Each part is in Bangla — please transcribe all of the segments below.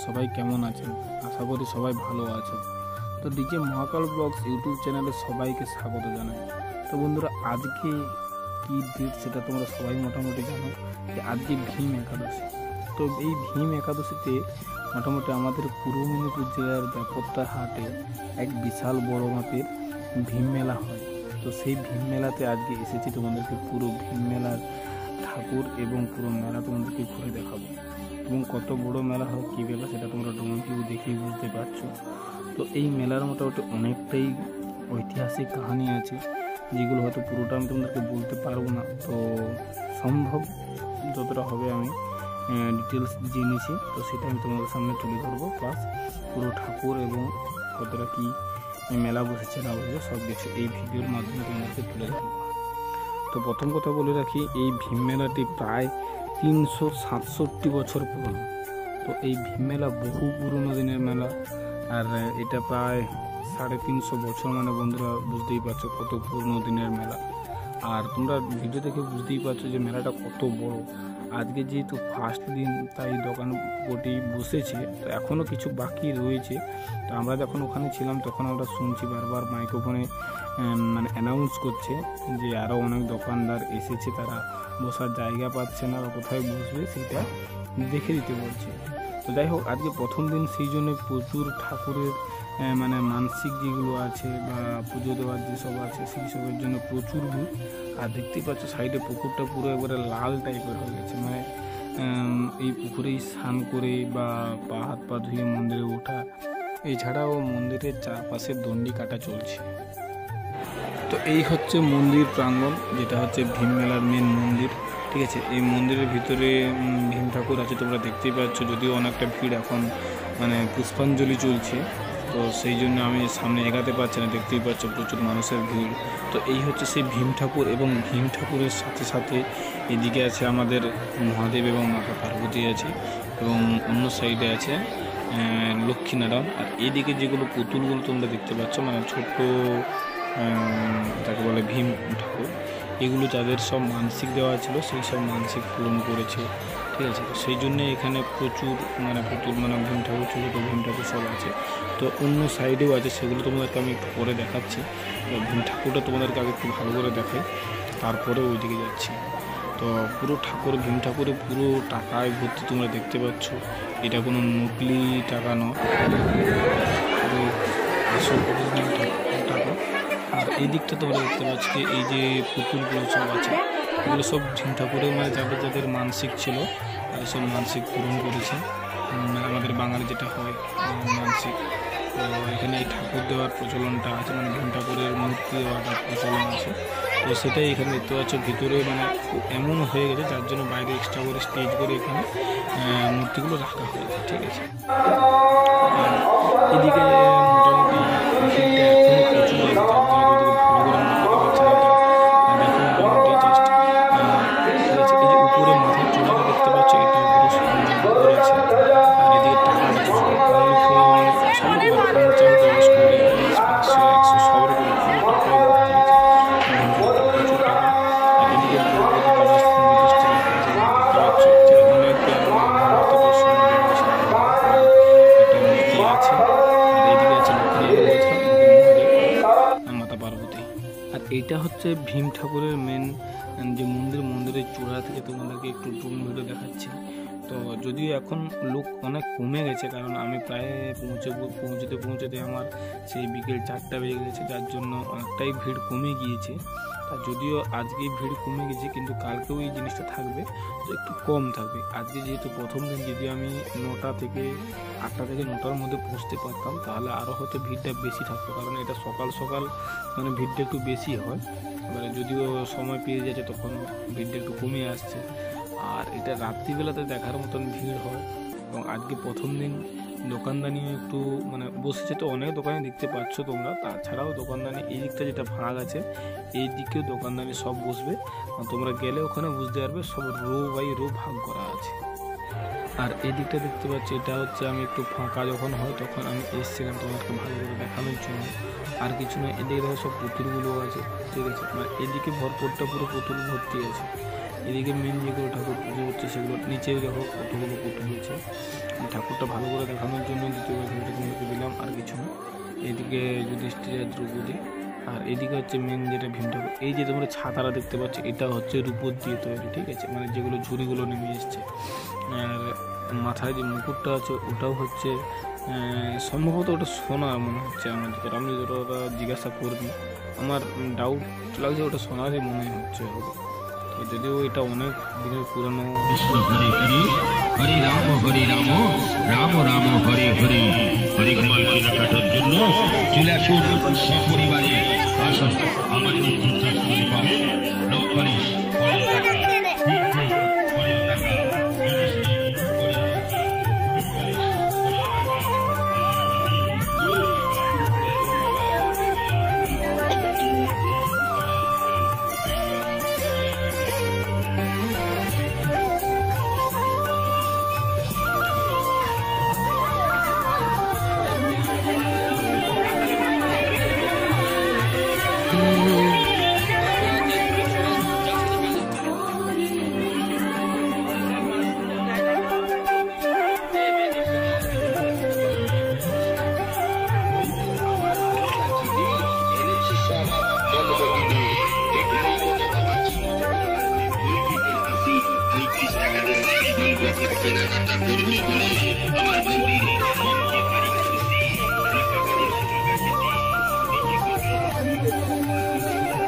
সবাই কেমন আছেন? আশা করি সবাই ভালো আছেন। তো ডিজে মহাকাল ব্লগস ইউটিউব চ্যানেলে সবাইকে স্বাগত জানাই। তো বন্ধুরা, আজকে কী ডেট সেটা তোমরা সবাই মোটামুটি জানো যে আজকে ভীম একাদশী। তো এই ভীম একাদশীতে মোটামুটি আমাদের পূর্ব মেদিনীপুর জেলার ব্যাপকতার হাটে এক বিশাল বড় মাপের ভীম মেলা হয়। তো সেই ভীম মেলাতে আজকে এসেছি, তোমাদেরকে পুরো ভীম মেলার ঠাকুর এবং পুরো মেলা তোমাদেরকে ঘুরে দেখাবো এবং কত বড় মেলা হয় কী ব্যাপার সেটা তোমরা ড্রোন ভিউ দেখেই বুঝতে পারছো। তো এই মেলার মোটামুটি অনেকটাই ঐতিহাসিক কাহিনী আছে, যেগুলো হয়তো পুরোটা আমি তোমাদেরকে বলতে পারবো না। তো সম্ভব যতটা হবে আমি ডিটেলস জেনেছি, তো সেটা আমি তোমাদের সামনে তুলে ধরবো। প্লাস পুরো ঠাকুর এবং কতটা কী মেলা বসেছে না বসেছে সব কিছু এই ভিডিওর মাধ্যমে তোমাদেরকে তুলে ধরবো। তো প্রথম কথা বলে রাখি, এই ভীম মেলাটি প্রায় 367 বছর পুরনো। তো এই ভীম মেলা বহু পুরনো দিনের মেলা, আর এটা প্রায় 350 বছর, মানে বন্ধুরা বুঝতেই পারছো কত পুরনো দিনের মেলা। আর তোমরা ভিডিও দেখে বুঝতেই পারছো যে মেলাটা কত বড়। আজকে যেহেতু ফার্স্ট দিন তাই দোকানপটি বসেছে, তো এখনও কিছু বাকি রয়েছে। তো আমরা যখন ওখানে ছিলাম তখন আমরা শুনছি বারবার মাইক্রোফোনে মানে অ্যানাউন্স করছে যে আরও অনেক দোকানদার এসেছে, তারা বসার জায়গা পাচ্ছে না বা কোথায় বসবে সেটা দেখে দিতে বলছে। তো যাই হোক, আজকে প্রথম দিন, সেই জন্য প্রচুর ঠাকুরের মানে মানসিক যেগুলো আছে বা পুজো দেওয়ার যেসব আছে সেই সবের জন্য প্রচুর ভিড়। আর দেখতেই পাচ্ছ সাইডে পুকুরটা পুরো একবারে লাল টাইপের হয়ে গেছে, মানে এই পুকুরেই স্নান করে বা পা হাত পা ধুয়ে মন্দিরে ওঠা, এছাড়াও মন্দিরের চারপাশে দণ্ডি কাটা চলছে। তো এই হচ্ছে মন্দির প্রাঙ্গণ, যেটা হচ্ছে ভীম মেলার মেন মন্দির। ঠিক আছে, এই মন্দিরের ভিতরে ভীম ঠাকুর আছে, তোমরা দেখতেই পাচ্ছ। যদিও অনেকটা ভিড় এখন, মানে পুষ্পাঞ্জলি চলছে, তো সেই জন্য আমি সামনে এগাতে পারছি না, দেখতেই পাচ্ছ প্রচুর মানুষের ভিড়। তো এই হচ্ছে সেই ভীম ঠাকুর, এবং ভীম ঠাকুরের সাথে সাথে এদিকে আছে আমাদের মহাদেব এবং মাতা পার্বতী আছে, এবং অন্য সাইডে আছে লক্ষ্মীনারায়ণ। আর এইদিকে যেগুলো পুতুলগুলো তোমরা দেখতে পাচ্ছ, মানে ছোট্ট তাকে বলে ভীম ঠাকুর, এগুলো যাদের সব মানসিক দেওয়া ছিল সেই সব মানসিক পূরণ করেছে। ঠিক আছে, তো সেই জন্যে এখানে প্রচুর মানে পুতুল, মানে ভীম ঠাকুর, ছোটো ভীম ঠাকুর সব আছে। তো অন্য সাইডেও আছে, সেগুলো তোমাদেরকে আমি একটু পরে দেখাচ্ছি। তো ভীম ঠাকুরটা তোমাদেরকে আগে একটু ভালো করে দেখাই, তারপরে ওইদিকে যাচ্ছি। তো পুরো ঠাকুর, ভীম ঠাকুরে পুরো টাকায় ভর্তি, তোমরা দেখতে পাচ্ছ। এটা কোনো নকলি টাকা নয়, পুরো আসল অরিজিনাল টাকা। আর এই দিকটা তোমরা দেখতে পাচ্ছ যে এই যে পুতুলগুলো সব আছে, এগুলো সব ভীম ঠাকুরের, মানে যাদের যাদের মানসিক ছিল তারা সব মানসিক পূরণ করেছে। আমাদের বাঙালি যেটা হয় মানসিক, তো এখানে এই ঠাকুর দেওয়ার প্রচলনটা আছে, মানে ভীম ঠাকুরের মূর্তি দেওয়াটা প্রচলন আছে। তো সেটাই এখানে দেখতে পাচ্ছ ভিতরে, মানে এমন হয়ে গেছে যার জন্য বাইরে এক্সট্রা করে স্টেজ করে এখানে মূর্তিগুলো রাখা হয়েছে। ঠিক আছে, এদিকে মোটামুটি ভিড়টা এখনও প্রচুর আছে, যার জন্য এদিকে ভালো করে আমরা করতে পারছি না। এটা দেখো মোটামুটি জাস্ট ঠিক আছে। এই যে উপরে মাথার চূড়াটা দেখতে পাচ্ছ, এটা পুরো উপরে আছে। আর এদিকে টাকা আছে, মানে সব রকম 50, 10, 20, 500, 100 সব রকম পুরো টাকায় ভর্তি আছে, প্রচুর টাকা। আর এদিকে দ্রৌপদী বিদেশ থেকে দেখতে পাচ্ছ যে অনেক একটা মূর্তি আছে। আর এইদিকে আছে মাতা পার্বতী। আর এইটা হচ্ছে ভীম ঠাকুরের মেন যে মন্দিরের চূড়া থেকে তোমাদেরকে একটু ড্রোন ভিডিও দেখাচ্ছি। তো যদিও এখন লোক অনেক কমে গেছে, কারণ আমি প্রায় পৌঁছতে আমার সেই বিকেল 4টা বেজে গেছে, যার জন্য অনেকটাই ভিড় কমে গিয়েছে। আর যদিও আজকে ভিড় কমে গেছে, কিন্তু কালকেও এই জিনিসটা থাকবে, তো একটু কম থাকবে। আজকে যেহেতু প্রথম দিন, যদি আমি 8টা থেকে 9টার মধ্যে পৌঁছতে পারতাম তাহলে আরও হয়তো ভিড়টা বেশি থাকতো, কারণ এটা সকাল সকাল মানে ভিড়টা একটু বেশি হয়। এবারে যদিও সময় পেয়ে যাচ্ছে তখন ভিড়টা একটু কমে আসছে। আর এটা রাত্রিবেলাতে দেখার মতন ভিড় হয়। এবং আজকে প্রথম দিন দোকানদানিও একটু মানে বসেছে, তো অনেক দোকানে দেখতে পাচ্ছ তোমরা। তাছাড়াও দোকানদানি এই দিকটা যেটা ভাগ আছে, এই দিকেও দোকানদানি সব বসবে। তোমরা গেলে ওখানে বুঝতে পারবে, সব রো বাই রো ভাগ করা আছে। আর এই দিকটা দেখতে পাচ্ছি, এটা হচ্ছে আমি একটু ফাঁকা যখন হয় তখন আমি এসেছিলাম তোমাদেরকে ভালো করে দেখানোর জন্য। আর কিছু নয়, এদিকে দেখো সব পুতুলগুলো আছে, ঠিক আছে। মানে এদিকে ভরপুরটা পুরো পুতুল ভর্তি আছে। এদিকে মেন যেগুলো ঠাকুর পুজো হচ্ছে সেগুলো নিচে দেখো কতগুলো পুতুল হচ্ছে। ঠাকুরটা ভালো করে দেখানোর জন্য দ্বিতীয় ভিডিওটা তোমাদেরকে দিলাম, আর কিছু না। এদিকে যুধিষ্ঠির, দ্রৌপদী, আর এদিকে হচ্ছে মেন যেটা ভীম ঠাকুর। এই যে তোমরা ছাতারা দেখতে পাচ্ছ, এটা হচ্ছে রূপোর দিয়ে তৈরি, ঠিক আছে। মানে যেগুলো ঝুড়িগুলো নেমে এসছে। আর মাথায় যে মুকুটটা আছে ওটাও হচ্ছে সম্ভবত ওটা সোনা মনে হচ্ছে আমার দিকে। আমি যদি ওটা জিজ্ঞাসা করবি, আমার ডাউট লাগছে ওটা সোনারই মনে হচ্ছে হবে। তো যদিও এটা অনেক দিনের পুরানো। হরে রাম রাম রাম হরে হরে হরে গোপাল কেনাকাটার জন্য চলে আসুন সপরিবারে। আসুন আমাদের তীর্থস্থলে পাবেন লক্ষণে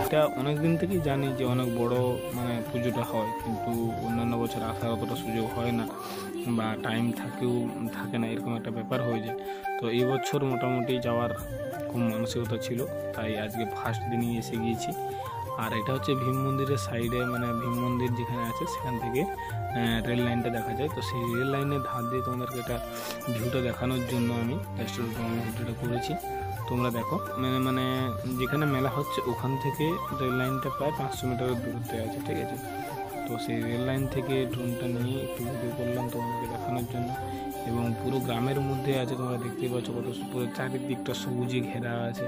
এটা অনেক দিন থেকেই জানি যে অনেক বড় মানে পুজোটা হয়, কিন্তু অন্যান্য বছর আসার অতটা সুযোগ হয় না বা টাইম থাকে না, এরকম একটা ব্যাপার হয়ে যায়। তো এই বছর মোটামুটি যাওয়ার খুব মানসিকতা ছিল, তাই আজকে ফার্স্ট দিনই এসে গিয়েছি। আর এটা হচ্ছে ভীম মন্দিরের সাইডে, মানে ভীম মন্দির যেখানে আছে সেখান থেকে রেল লাইনটা দেখা যায়। তো সেই রেল লাইনের ধার দিয়ে তোমাদেরকে এটা ভিউটা দেখানোর জন্য আমি ভিডিওটা করেছি। তোমরা দেখো, মানে যেখানে মেলা হচ্ছে ওখান থেকে রেল লাইনটা প্রায় 500 মিটারের দূরত্বে আছে, ঠিক আছে। তো সেই রেল লাইন থেকে ড্রোনটা নিয়ে একটু ভিডিও করলাম তোমাদেরকে দেখানোর জন্য। এবং পুরো গ্রামের মধ্যে আছে, তোমরা দেখতেই পাচ্ছ কত পুরো চারিদিকটা সবুজে ঘেরা আছে।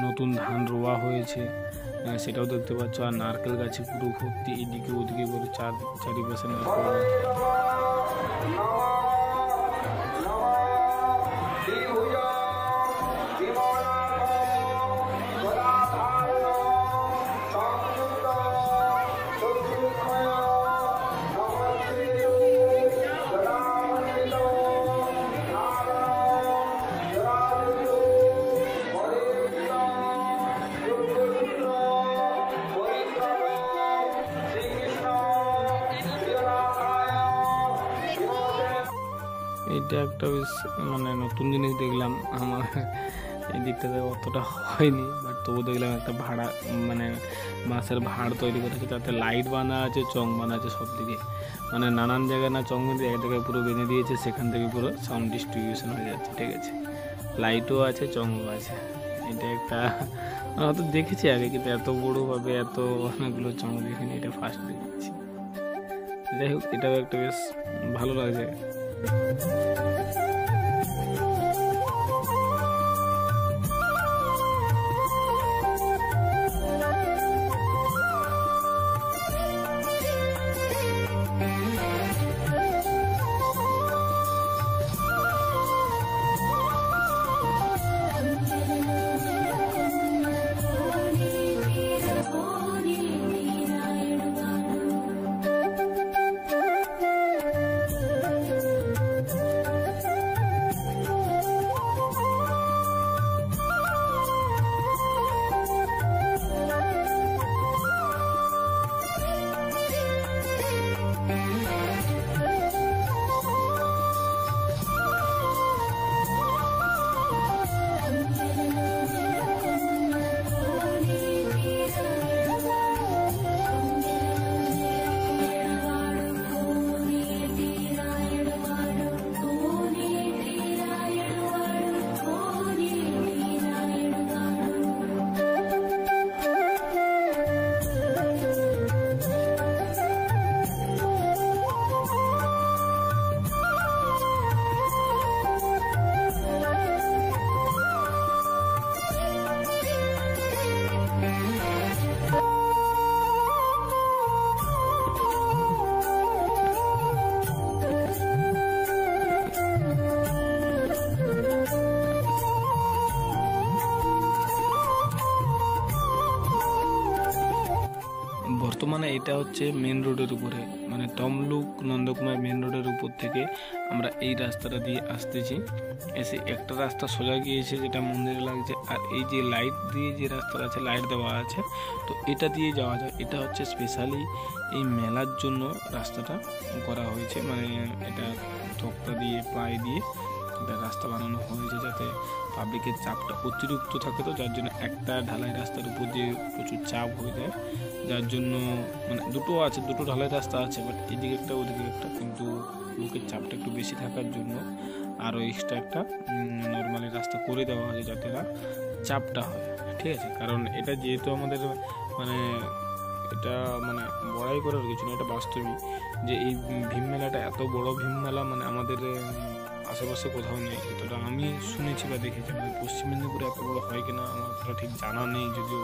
নতুন ধান রোয়া হয়েছে সেটাও দেখতে পাচ্ছ। আর নারকেল গাছে পুরো ভর্তি, এদিকে ওদিকে করে চারিপাশে নারকেল গাছ। এটা একটা বেশ মানে নতুন জিনিস দেখলাম, আমার এই দিকটাতে অতটা হয়নি, বাট তবু দেখলাম একটা ভাড়া মানে বাঁশের ভাড় তৈরি করেছে, তাতে লাইট বাঁধা আছে, চং বাঁধা আছে সব দিকে। মানে নানান জায়গায় না চং বেঁধে এক জায়গায় পুরো বেঁধে দিয়েছে, সেখান থেকে পুরো সাউন্ড ডিস্ট্রিবিউশন হয়ে যাচ্ছে, ঠিক আছে। লাইটও আছে, চংও আছে। এটা একটা হয়তো দেখেছি আগে, কিন্তু এত বড়োভাবে এত অনেকগুলো চং দেখিনি, এটা ফার্স্ট দেখেছি। যাই হোক, এটাও একটা বেশ ভালো লাগছে। বর্তমানে এটা হচ্ছে মেন রোডের উপরে, মানে তমলুক নন্দকুমার মেন রোডের উপর থেকে আমরা এই রাস্তাটা দিয়ে আসতেছি। এসে একটা রাস্তা সোজা গিয়েছে যেটা মন্দিরে লাগছে, আর এই যে লাইট দিয়ে যে রাস্তাটা আছে, লাইট দেওয়া আছে, তো এটা দিয়ে যাওয়া যায়। এটা হচ্ছে স্পেশালি এই মেলার জন্য রাস্তাটা করা হয়েছে, মানে এটা তক্তা দিয়ে প্লাই দিয়ে এটা রাস্তা বানানো হয়েছে যাতে পাবলিকের চাপটা অতিরিক্ত থাকে, তো যার জন্য একটা ঢালাই রাস্তার উপর দিয়ে প্রচুর চাপ হয়ে যায়, যার জন্য মানে দুটো আছে, দুটো ঢালাই রাস্তা আছে, বাট এদিকে একটা ওদিকে একটা, কিন্তু লোকের চাপটা একটু বেশি থাকার জন্য আরও এক্সট্রা একটা নর্মালি রাস্তা করে দেওয়া হয়েছে যাতে না চাপটা হয়। ঠিক আছে, কারণ এটা যেহেতু আমাদের মানে এটা মানে বড়াই করার কিছু না, এটা বাস্তবই যে এই ভীম মেলাটা এত বড় ভীম মেলা মানে আমাদের আশেপাশে কোথাও নেই, এতটা আমি শুনেছি বা দেখেছি। মানে পশ্চিম মেদিনীপুরে এত বড় হয় কিনা আমার অতটা ঠিক জানা নেই, যদিও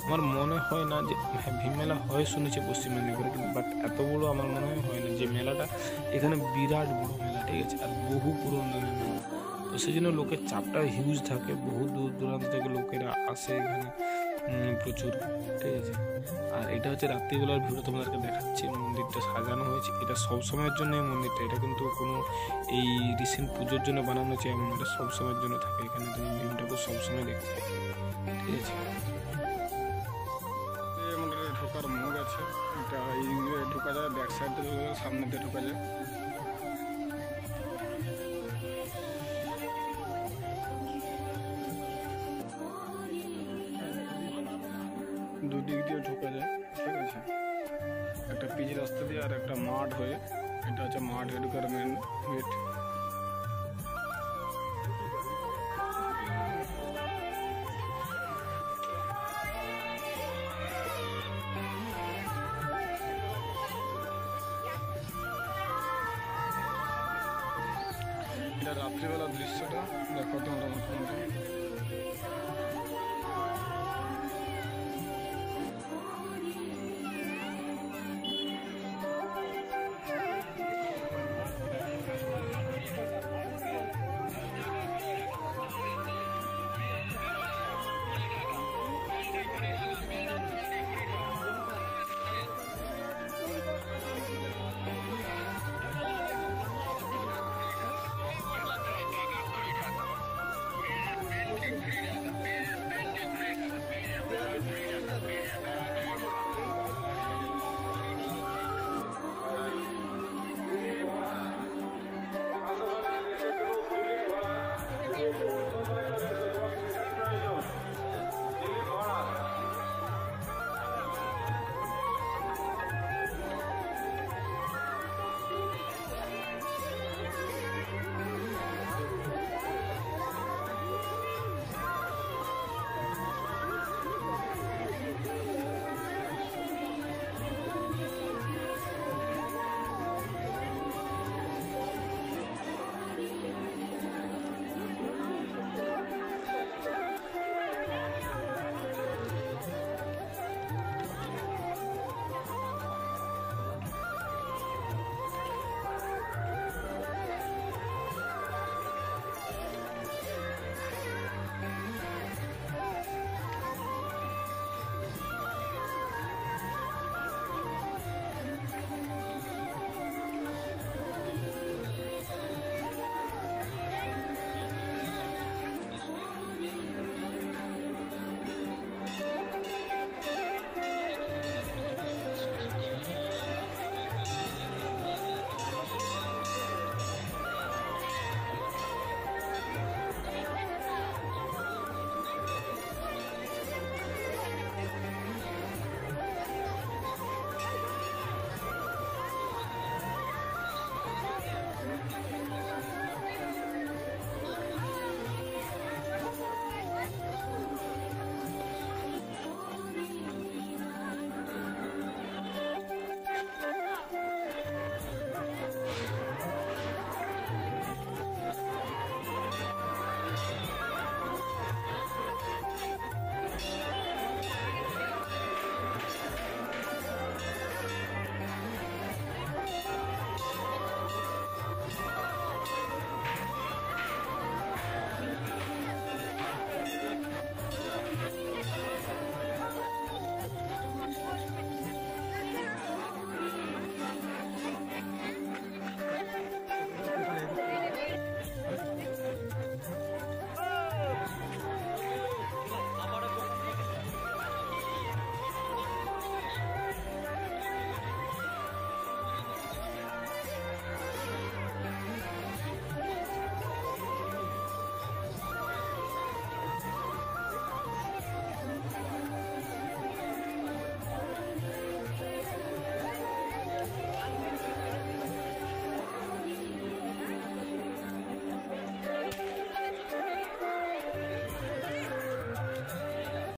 আমার মনে হয় না যে হ্যাঁ ভীম মেলা হয় শুনেছি পশ্চিম মেদিনীপুরে, কিন্তু বাট এত বড় আমার মনে হয় না। যে মেলাটা এখানে বিরাট বড় মেলা, ঠিক আছে, আর বহু পুরনো মেলা, তো সেই জন্য লোকের চাপটা হিউজ থাকে, বহু দূর দূরান্ত থেকে লোকেরা আসে এখানে প্রচুর। ঠিক আছে, আর এটা হচ্ছে রাত্রিবেলার ভিউ, তোমাদেরকে দেখাচ্ছি। মন্দিরটা সাজানো হয়েছে, এটা সব সময়ের জন্য এই মন্দিরটা, এটা কিন্তু কোনো এই রিসেন্ট পুজোর জন্য বানানো হয়েছে এমন, এটা সব সময়ের জন্য থাকে এখানে, তুমি ভিউটাকে সবসময় দেখতে পাবে। ঠিক আছে, আমাদের ঢোকার মুখ আছে, এটা এই ঢোকা যায়, ব্যাক সাইড দিয়ে ঢোকা যায়, সামনে দিয়ে ঢোকা যায়। দুদিক দিয়ে ঢোকা যায়। ঠিক আছে, একটা পিচ রাস্তা দিয়ে আর একটা মাঠ হয়ে, এটা হচ্ছে মাঠ ঢোকার মেন গেট। এটা রাত্রিবেলা দৃশ্যটা দেখো তোমরা মোটামুটি।